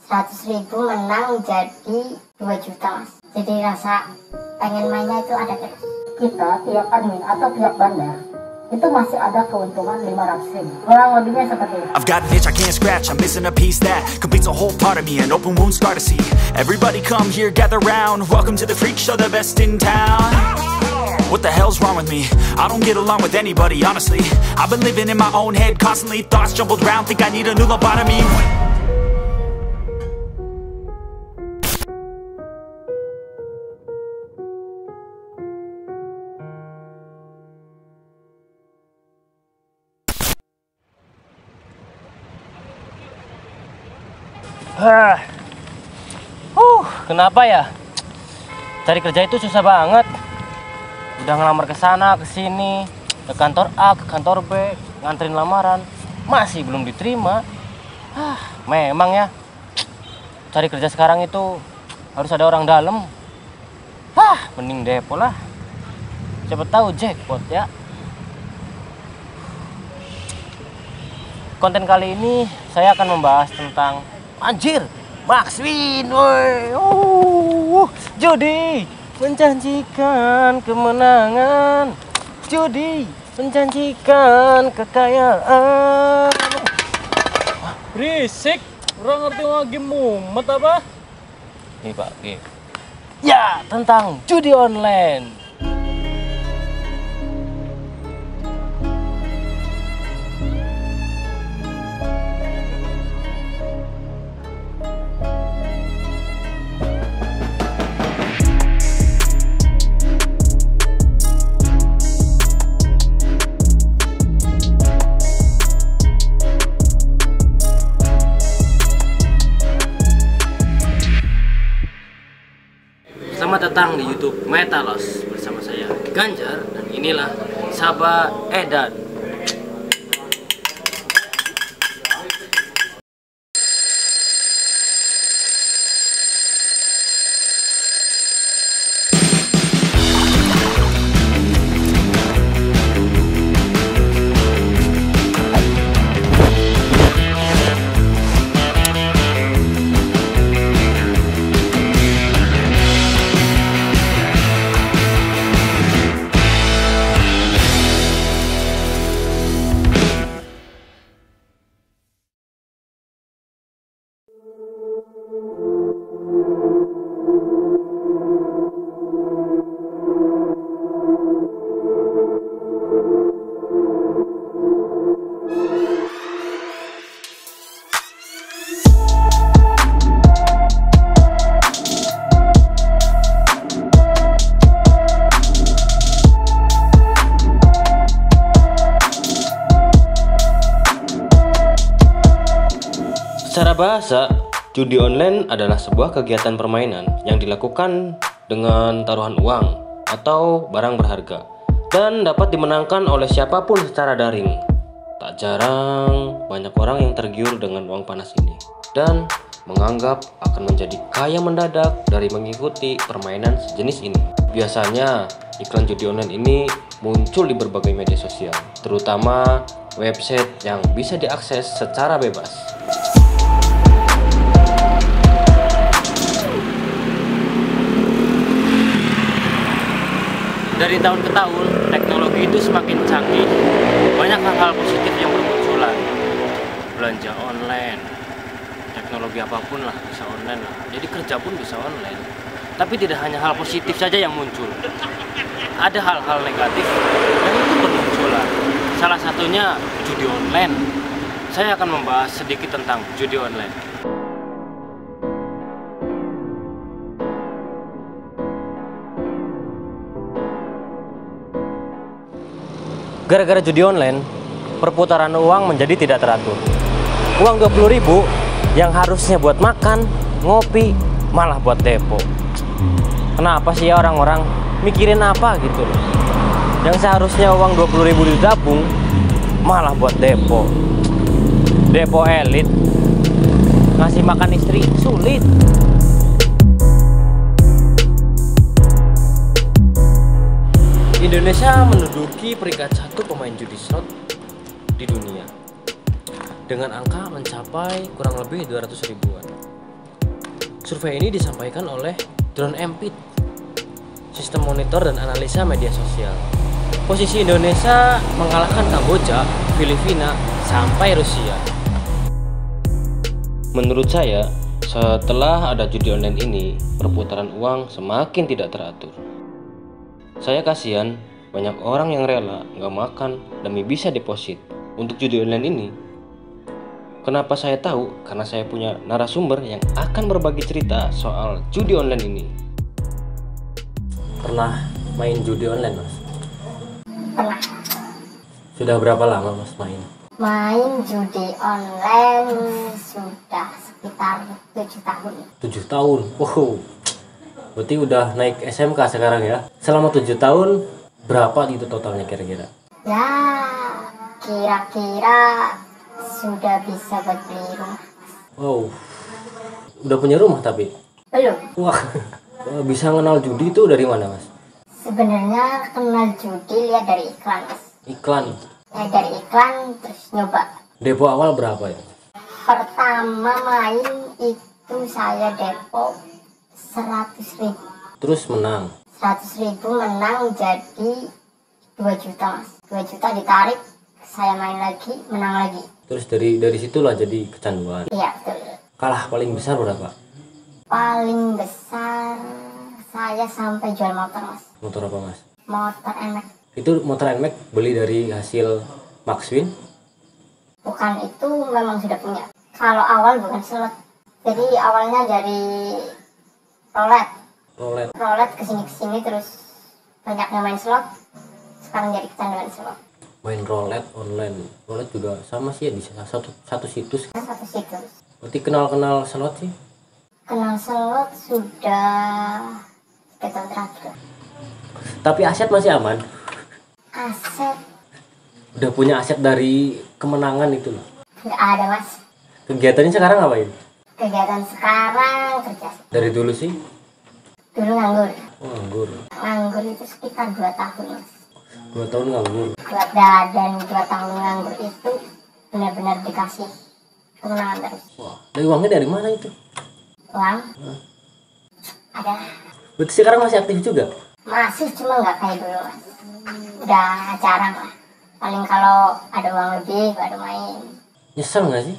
100.000 menang jadi 2 juta mas. Jadi rasa pengen mainnya itu ada terus. Kita tiap admin atau pihak bandar itu masih ada keuntungan 500.000. Kurang lebihnya seperti itu. I've got an itch I can't scratch, I'm missing a piece that completes a whole part of me, an open wound scar to see. Everybody come here, gather round, welcome to the freak show, the best in town. What the hell's wrong with me? I don't get along with anybody, honestly. I've been living in my own head, constantly thoughts jumbled round, think I need a new lobotomy. Kenapa ya? Cari kerja itu susah banget. Udah ngelamar ke sana, ke sini, ke kantor A, ke kantor B, nganterin lamaran, masih belum diterima. Memang ya, cari kerja sekarang itu harus ada orang dalam. Mending depo lah. Siapa tahu jackpot ya. Konten kali ini saya akan membahas tentang Max Win, judi menjanjikan kemenangan, judi menjanjikan kekayaan. Berisik, orang ngerti lagi mumet apa? Nih Pak, ya tentang judi online. Selamat datang di YouTube Metalos bersama saya Ganjar dan inilah Sabah Edan. Secara bahasa, judi online adalah sebuah kegiatan permainan yang dilakukan dengan taruhan uang atau barang berharga dan dapat dimenangkan oleh siapapun secara daring. Tak jarang banyak orang yang tergiur dengan uang panas ini dan menganggap akan menjadi kaya mendadak dari mengikuti permainan sejenis ini. Biasanya iklan judi online ini muncul di berbagai media sosial, terutama website yang bisa diakses secara bebas. Dari tahun ke tahun, teknologi itu semakin canggih. Banyak hal-hal positif yang bermunculan. Belanja online, teknologi apapun lah bisa online lah. Jadi kerja pun bisa online. Tapi tidak hanya hal positif saja yang muncul. Ada hal-hal negatif yang itu bermunculan. Salah satunya judi online. Saya akan membahas sedikit tentang judi online. Gara-gara judi online, perputaran uang menjadi tidak teratur. Uang 20.000 yang harusnya buat makan, ngopi, malah buat depo. Kenapa sih ya orang-orang mikirin apa gitu loh? Yang seharusnya uang 20.000 ditabung, malah buat depo. Depo elit, ngasih makan istri sulit. Indonesia menduduki peringkat 1 pemain judi slot di dunia dengan angka mencapai kurang lebih 200 ribuan. Survei ini disampaikan oleh Drone Empit, sistem monitor dan analisa media sosial. Posisi Indonesia mengalahkan Kamboja, Filipina, sampai Rusia. Menurut saya, setelah ada judi online ini, perputaran uang semakin tidak teratur. Saya kasihan banyak orang yang rela nggak makan demi bisa deposit untuk judi online ini. Kenapa saya tahu? Karena saya punya narasumber yang akan berbagi cerita soal judi online ini. Pernah main judi online, Mas? Pernah. Sudah berapa lama Mas main? Main judi online sudah sekitar 7 tahun. 7 tahun? Wow, berarti udah naik SMK sekarang ya? Selama 7 tahun, berapa itu totalnya kira-kira? Ya, kira-kira sudah bisa buat beli rumah. Wow, udah punya rumah tapi? Belum. Wah, bisa kenal judi itu dari mana Mas? Sebenarnya kenal judi lihat dari iklan, Mas. Iklan? Ya, dari iklan terus nyoba. Depo awal berapa ya? Pertama main itu saya depo 100.000. Terus menang? 100.000 menang jadi 2 juta, Mas. 2 juta ditarik, saya main lagi, menang lagi. Terus dari situlah jadi kecanduan? Iya, betul. Kalah paling besar berapa? Paling besar saya sampai jual motor, Mas. Motor apa Mas? Motor NMAX. Itu motor NMAX beli dari hasil Maxwin? Bukan, itu memang sudah punya. Kalau awal bukan slot. Jadi awalnya dari roulette. Roulette kesini terus banyak yang main slot. Sekarang jadi kecanduan slot. Main roulette online. Roulette juga sama sih ya, di satu situs. Satu situs. Berarti kenal slot sih? Kenal slot sudah 3 tahun terakhir. Tapi aset masih aman? Aset Udah punya aset dari kemenangan itu loh? nggak ada, Mas. Kegiatannya sekarang ngapain? Kegiatan sekarang kerja. Dari dulu sih? Dulu nganggur. Oh, nganggur. Nganggur itu sekitar 2 tahun, Mas. 2 tahun nganggur? Dan 2 tahun nganggur itu benar-benar dikasih kemenangan terus. Wah, dari uangnya dari mana itu? Uang? Ada. Berarti sekarang masih aktif juga? Masih, cuma nggak kayak dulu, Mas. Udah jarang lah. Paling kalau ada uang lebih baru main. Nyesel nggak sih?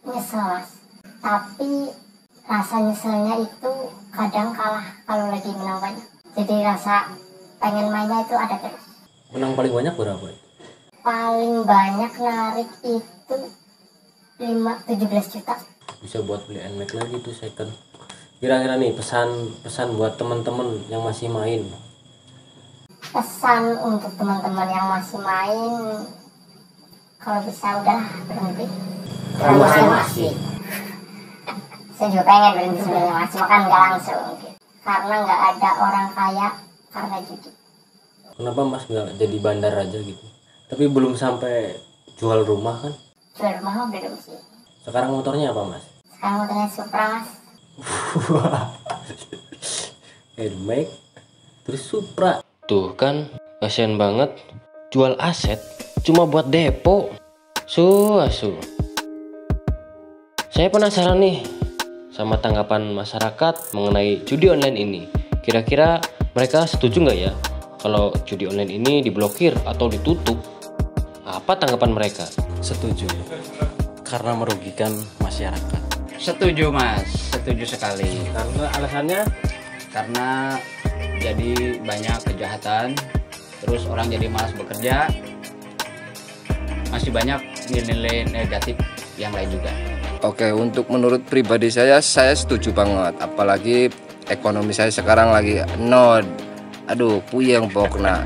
Nyesel, Mas. Tapi rasa nyeselnya itu kadang kalah kalau lagi menang banyak. Jadi rasa pengen mainnya itu ada terus. Menang paling banyak berapa? Paling banyak narik itu 17 juta. Bisa buat beli NMAX lagi tuh second. Kira-kira nih pesan buat teman-teman yang masih main. Pesan untuk teman-teman yang masih main, kalau bisa udah berhenti. Kalau masih. Saya juga pengen berhenti sebenarnya, Mas, cuma kan nggak langsung gitu. Karena nggak ada orang kaya karena judi. Kenapa Mas nggak jadi bandar aja gitu? Tapi belum sampai jual rumah kan? Jual rumah belum sih. Sekarang motornya apa Mas? Sekarang motornya Supra, Mas. NMAX terus Supra. Tuh kan, kasian banget. Jual aset cuma buat depo. Asu. Saya penasaran nih sama tanggapan masyarakat mengenai judi online ini. Kira-kira mereka setuju nggak ya kalau judi online ini diblokir atau ditutup? Apa tanggapan mereka? Setuju, karena merugikan masyarakat. Setuju, Mas, setuju sekali. Karena alasannya? Karena jadi banyak kejahatan, terus orang jadi malas bekerja, masih banyak nilai-nilai negatif yang lain juga. Oke, untuk menurut pribadi saya setuju banget. Apalagi ekonomi saya sekarang lagi nol. Aduh, puyeng pokoknya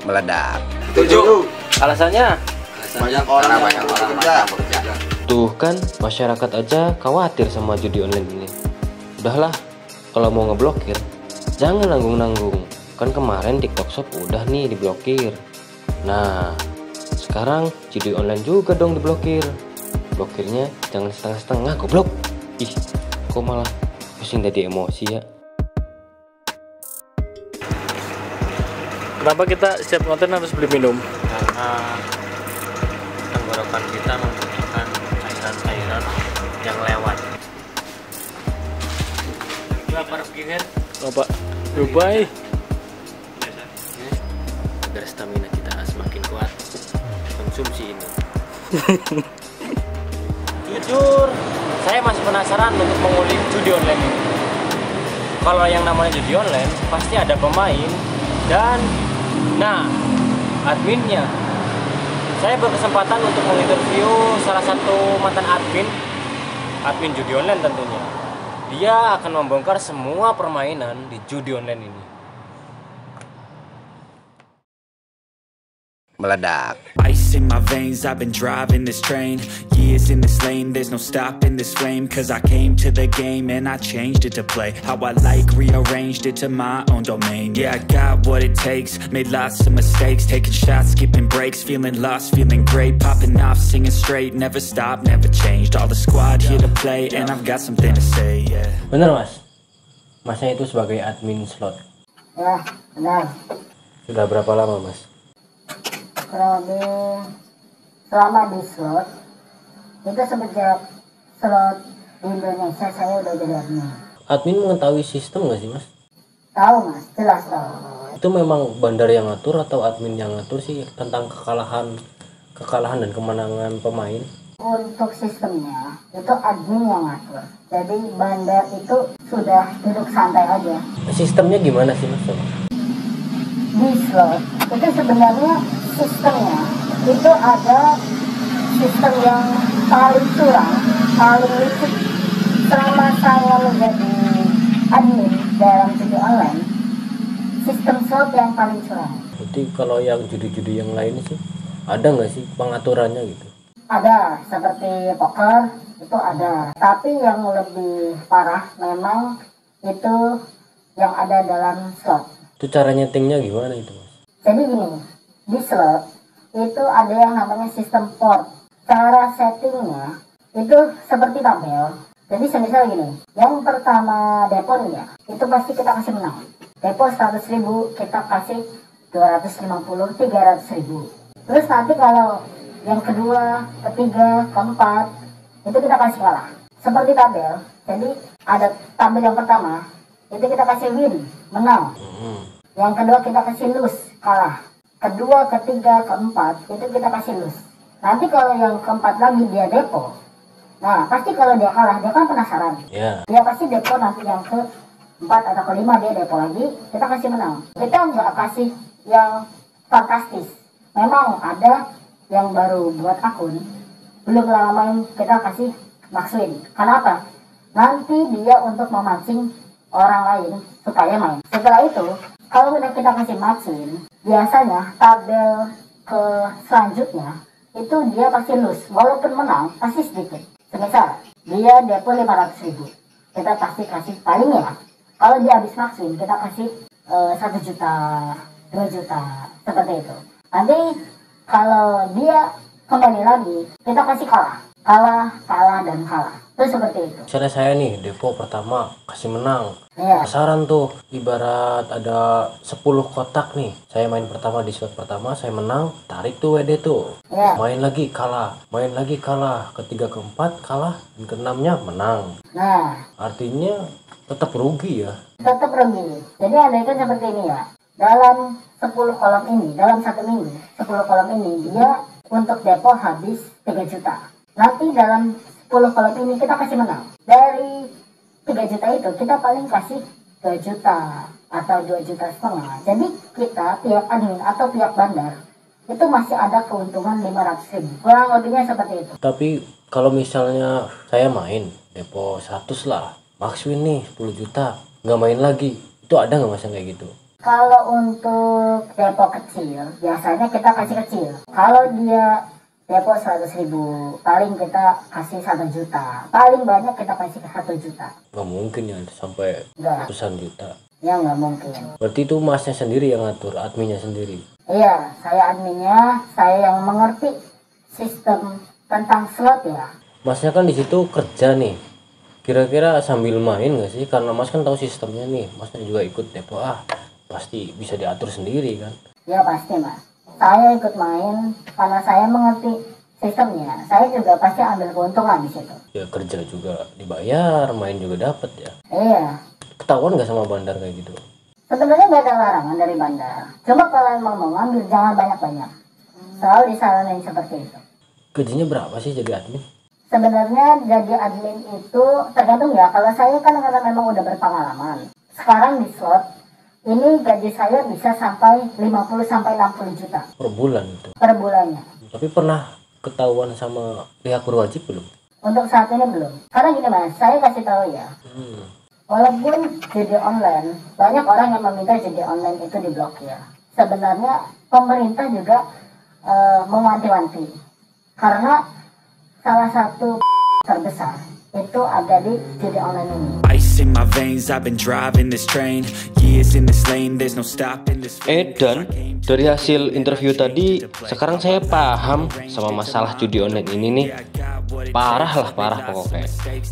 meledak. Setuju. Alasannya? Banyak orang bekerja. Tuh kan, masyarakat aja khawatir sama judi online ini. Udahlah, kalau mau ngeblokir, jangan nanggung-nanggung. Kan kemarin TikTok Shop udah nih diblokir. Nah, sekarang judi online juga dong diblokir. Blokirnya jangan setengah-setengah, goblok. Ih, kok malah pusing jadi emosi ya. Kenapa kita setiap konten harus beli minum? Karena tenggorokan kita membutuhkan cairan-cairan yang lewat. Bapak Dubai. Agar stamina kita semakin kuat, konsumsi ini. Jujur, saya masih penasaran untuk mengulik judi online ini. Kalau yang namanya judi online, pasti ada pemain dan, nah, adminnya. Saya berkesempatan untuk menginterview salah satu mantan admin judi online tentunya. Dia akan membongkar semua permainan di judi online ini. Meledak. Ice in my veins, I've been driving this train. Years in this lane, there's no stopping this flame. Cause I came to the game and I changed it to play how I like, rearranged it to my own domain. Yeah, I got what it takes, made lots of mistakes, taking shots, skipping breaks, feeling lost, feeling great, popping off, singing straight, never stopped, never changed. All the squad here to play and I've got something to say, yeah. Bener mas? Masnya itu sebagai admin slot. Ya, benar. Sudah berapa lama mas? Kurang lebih selama di slot itu semenjak slot di Indonesia saya udah jadi admin. Admin mengetahui sistem nggak sih mas? Tahu mas, jelas tahu. Itu memang bandar yang ngatur atau admin yang ngatur sih tentang kekalahan dan kemenangan pemain? Untuk sistemnya itu admin yang ngatur. Jadi bandar itu sudah duduk santai aja. Sistemnya gimana sih mas? Di slot itu sebenarnya sistemnya itu ada sistem yang paling curang, paling licik selama saya menjadi admin dalam judi online. Sistem slot yang paling curang. Berarti kalau yang judi-judi yang lain sih ada nggak sih pengaturannya gitu? Ada, seperti poker itu ada. Tapi yang lebih parah memang itu yang ada dalam slot. Itu cara nyetingnya gimana itu mas? Jadi gini, di slot itu ada yang namanya sistem port. Cara settingnya itu seperti tabel. Jadi semisal gini, yang pertama depo nih ya, itu pasti kita kasih menang. Depo 100.000 kita kasih 250, 300.000. Terus nanti kalau yang kedua, ketiga, keempat itu kita kasih kalah. Seperti tabel. Jadi ada tabel yang pertama itu kita kasih win, menang. Yang kedua kita kasih lose, kalah. Kedua, ketiga, keempat itu kita kasih lose. Nanti kalau yang keempat lagi dia depo, nah pasti kalau dia kalah dia kan penasaran. Dia pasti depo, nanti yang keempat atau kelima dia depo lagi, kita kasih menang. Kita nggak kasih yang fantastis. Memang ada yang baru buat akun, belum lama main kita kasih max win. Kenapa? Nanti dia untuk memancing orang lain supaya main. Setelah itu kalau udah kita kasih max win, biasanya tabel ke selanjutnya itu dia pasti lose. Walaupun menang pasti sedikit. Semisal dia depo 500.000, kita pasti kasih paling ya, kalau dia habis max win kita kasih 1 juta, 2 juta, seperti itu. Nanti kalau dia kembali lagi kita kasih kalah, dan kalah. Itu seperti itu. Misalnya saya nih depo pertama kasih menang. Iya. Penasaran tuh, ibarat ada 10 kotak nih. Saya main pertama di slot pertama, saya menang, tarik tuh WD tuh. Iya. Main lagi kalah, ketiga keempat kalah, dan keenamnya menang. Nah, Artinya tetap rugi ya. tetap rugi. Jadi andaikan seperti ini ya, dalam 10 kolom ini, dalam 1 minggu 10 kolom ini dia untuk depo habis 3 juta. Nanti dalam 10 kolom ini kita kasih menang. Dari 3 juta itu kita paling kasih 2 juta atau 2,5 juta. Jadi kita pihak admin atau pihak bandar itu masih ada keuntungan 500.000. Kurang lebihnya seperti itu. Tapi kalau misalnya saya main depo 100 lah, max win nih 10 juta, nggak main lagi, itu ada nggak mas yang kayak gitu? Kalau untuk depo kecil, biasanya kita kasih kecil. Kalau dia depo 100.000, paling kita kasih 1 juta. Paling banyak kita kasih 1 juta. Nggak mungkin ya sampai Nggak. ratusan juta. Ya nggak mungkin. Berarti itu masnya sendiri yang ngatur, adminnya sendiri. Iya, saya adminnya, saya yang mengerti sistem tentang slot ya. Masnya kan di situ kerja nih. Kira-kira sambil main nggak sih? Karena mas kan tahu sistemnya nih. Masnya juga ikut depo, pasti bisa diatur sendiri kan? Ya pasti mas. Saya ikut main karena saya mengerti sistemnya. Saya juga pasti ambil keuntungan di situ. Ya kerja juga dibayar, main juga dapat ya. Iya. Ketahuan nggak sama bandar kayak gitu? Sebenarnya nggak ada larangan dari bandar. Cuma kalau emang mau ngambil jangan banyak-banyak. Selalu disaranin seperti itu. Gajinya berapa sih jadi admin? Sebenarnya jadi admin itu tergantung ya. Kalau saya kan karena memang udah berpengalaman. Sekarang di slot ini gaji saya bisa sampai 50 sampai 60 juta Per bulan itu. per bulannya. Tapi pernah ketahuan sama pihak berwajib belum? Untuk saat ini belum. Karena gini mas, saya kasih tahu ya. Walaupun judi online, banyak orang yang meminta judi online itu diblokir. Sebenarnya pemerintah juga mewanti-wanti. Karena salah satu terbesar itu ada di judi online ini. Ice in my veins, I've been driving this train. Years in this lane, there's no stopping this. Dan dari hasil interview tadi, sekarang saya paham sama masalah judi online ini nih. Parah pokoknya.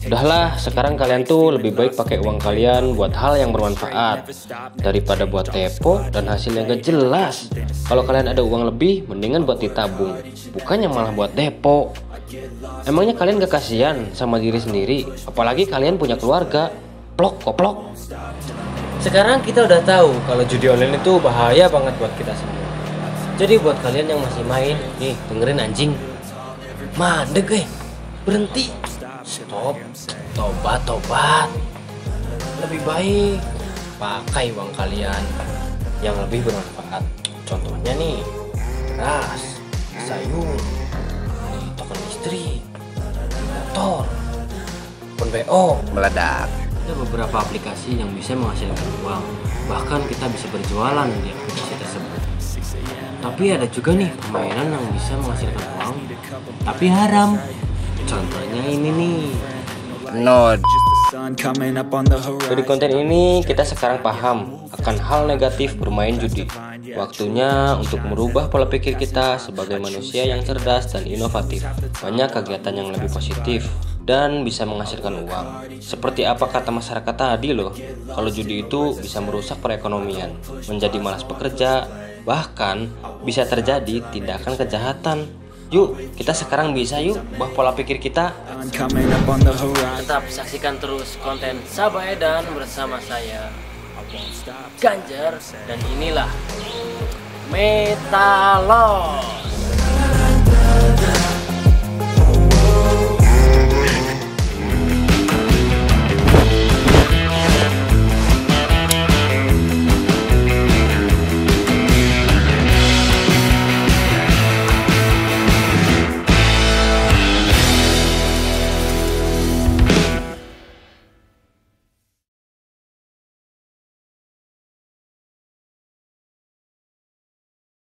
Udahlah, sekarang kalian tuh lebih baik pakai uang kalian buat hal yang bermanfaat daripada buat depo dan hasil yang gak jelas. Kalau kalian ada uang lebih, mendingan buat ditabung, bukannya malah buat depo. Emangnya kalian gak kasihan sama diri sendiri? Apalagi kalian punya keluarga. Koplok. Sekarang kita udah tahu kalau judi online itu bahaya banget buat kita semua. Jadi buat kalian yang masih main, nih dengerin anjing. Mandeg berhenti. Stop. Tobat. Lebih baik pakai uang kalian yang lebih bermanfaat. Contohnya nih, beras, sayur, token listrik, motor, BO. Meledak. Ada beberapa aplikasi yang bisa menghasilkan uang. Bahkan kita bisa berjualan di aplikasi tersebut. Tapi ada juga nih permainan yang bisa menghasilkan uang tapi haram. Contohnya ini nih. Nod. Dari konten ini kita sekarang paham akan hal negatif bermain judi. Waktunya untuk merubah pola pikir kita sebagai manusia yang cerdas dan inovatif. Banyak kegiatan yang lebih positif dan bisa menghasilkan uang. Seperti apa kata masyarakat tadi loh, kalau judi itu bisa merusak perekonomian, menjadi malas bekerja, bahkan bisa terjadi tindakan kejahatan. Yuk, kita sekarang bisa yuk ubah pola pikir kita. Tetap saksikan terus konten Sabah Edan bersama saya Ganjar, dan inilah Metalon.